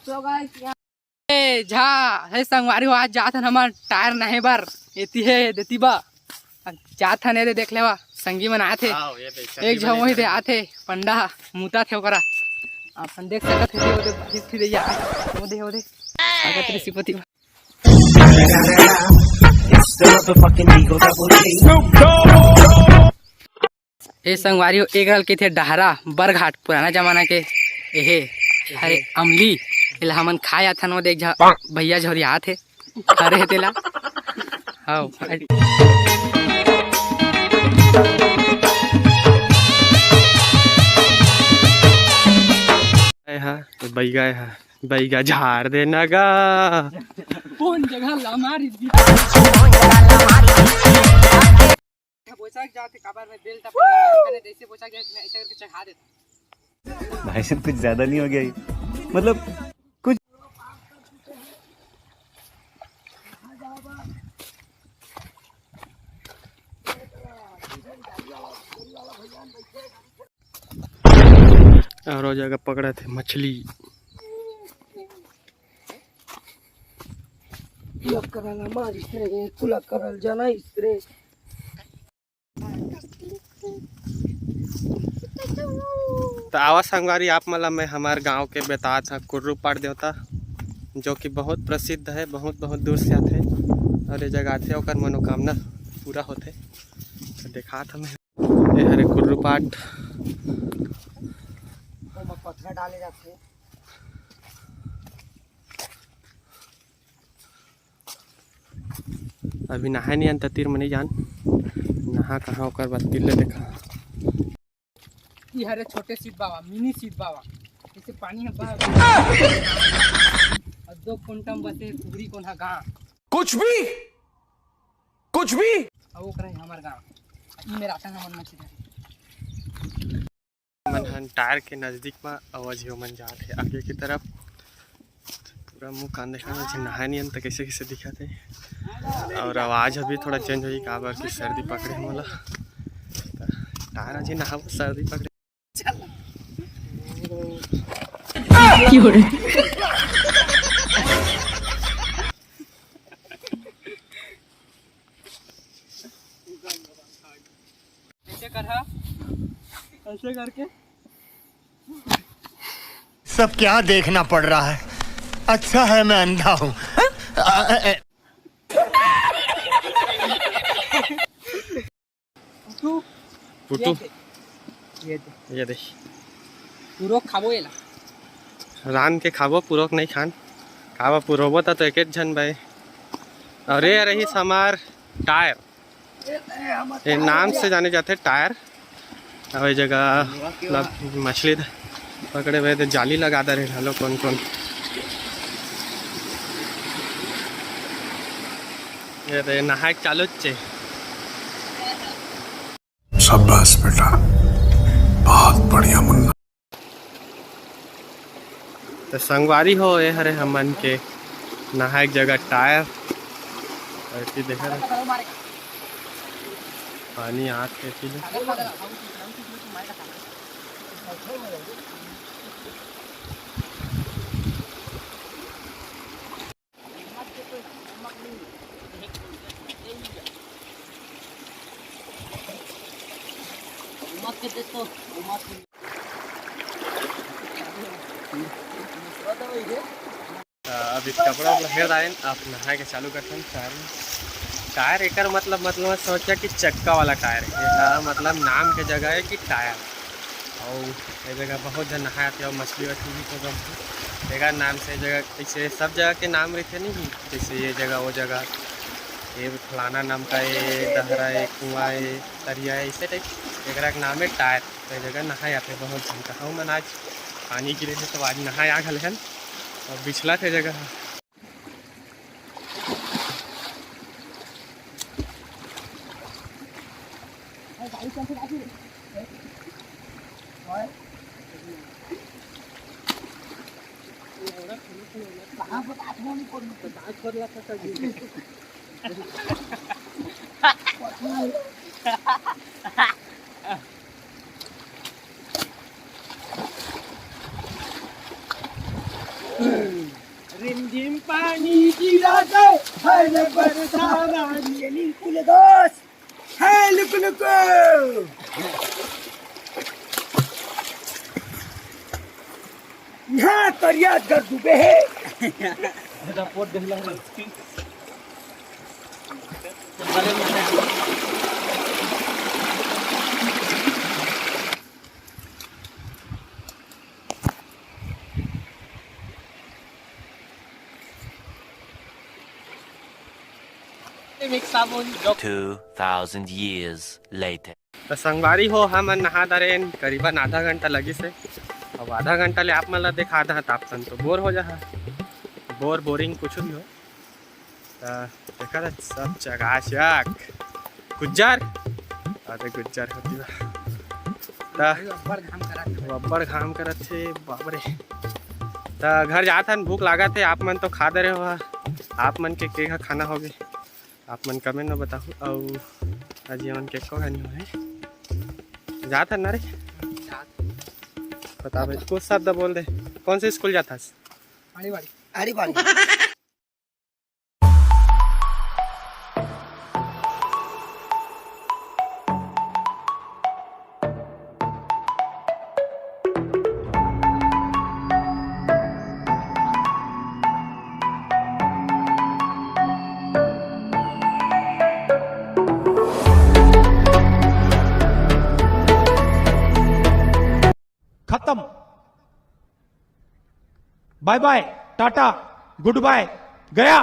तो गाइस ए झा हे संगवारी हो आज जात हन हमार टायर नहीं बार एती है देती बा जात हन दे देख लेवा संगी मन आथे एक झा वही दे आथे पंडा मुता थे ओकरा अपन देख सकत है ओदे हिस्सी दे या ओदे ओदे स्वागत रे सिपति ए संगवारी एक रल के थे डहरा बरघाट पुराना जमाना के एहे अरे अमली इला हमन खाया था नो देख भैया झोरिया थे खरे तेला हाउ बैगा झाड़ देना गा कौन जगह लामारी पोशाक जाते कबर में बेल्ट अपने देसी पोशाक ऐसे करके चढ़ा देता भाई साहब कुछ ज्यादा नहीं हो गया मतलब कुछ और जगह पकड़ा थे मछली तो आवा संगवारी आप मतलब मैं हमारे गांव के बेता था कुर्रू पाट देवता जो कि बहुत प्रसिद्ध है, बहुत बहुत दूर से आते और ये जगह आते और मनोकामना पूरा होते तो देखा था मैं ये हरे कुर्रू पाट पत्थर डाले जाते अभी नहा नहीं अंत तीर में नहीं जान नहा कहाँ होकर बात तिल्ले देखा हरे छोटे सीट बाबा मिनी सीट बाबा जैसे पानी है और 2 कुंटम बसे कुबरी कोना गांव कुछ भी और वो करे हमार गांव ई मेरा आता है मन मछली मन टायर के नजदीक में आवाज हो मन जात है आगे की तरफ पूरा मुंह कान देखा मुझे नहा नहीं अंत कैसे कैसे दिखा थे और आवाज अभी थोड़ा चेंज हुई काबर की सर्दी पकड़े मोला टायर अजी नहा सर्दी पकड़े ऐसे कर ऐसे करके सब क्या देखना पड़ रहा है। अच्छा है मैं अंधा हूँ। पुटू ये देख पूरो खाबो एला रान के खाबो पूरोक नहीं खान खाबो पुरोबो तो एक एक जन भाई और ये रही हमार टायर ये नाम से जाने जाते टायर और जगह मतलब मछली पकड़े हुए तो जाली लगाता रहे हेलो कौन कौन ये तो नहा चालू चे शाबाश बेटा बहुत बढ़िया मुन्ना तो संगवारी हो ये हरे हमन के नहा एक जगह टायर और देखा पानी आग के अभी कपड़ा हेर आए आप नहा के चालू करते हैं टायर एक मतलब सोचा कि चक्का वाला टायर है मतलब नाम के जगह है कि टायर और ये जगह बहुत जन नहाते और मछली वछली भी तो एक नाम से जगह ऐसे सब जगह के नाम रहते नहीं जैसे ये जगह वो जगह ये फलाना नाम का ये दहरा है कुआँ है तरिया है ऐसे टाइप एक नाम है टायर तो ये जगह नहाए आते बहुत जन कहा मन आज पानी गिरे थे तो आज नहाए आ गए हैं और बिछला थे जगह पानी की रातें है न बरसाना ये लिंकुल दोस्त है लुक यहाँ तरिया कर डूबे है साबुन 2,000 years later. तो संगवारी हो हम नहा दरेन करीबन आधा घंटा लगी से। अब आधा घंटा ले आप मला देखा था तापसन तो बोर हो जा बोरिंग कुछ भी हो देखा था सब चकाचक गुज्जर अरे गुज्जर होती बब्बर घाम करत थे बाबरे तो घर जात हन भूख लागत थे आप मन तो खा दे रहे हो आप मन के खाना होगे आप मन कमेंट में बताओ और अजी मन के को खानी है जात है ना रे बता भाई कुछ शब्द बोल दे कौन से स्कूल जाता है अरे बाड़ी खत्म bye bye tata goodbye गया।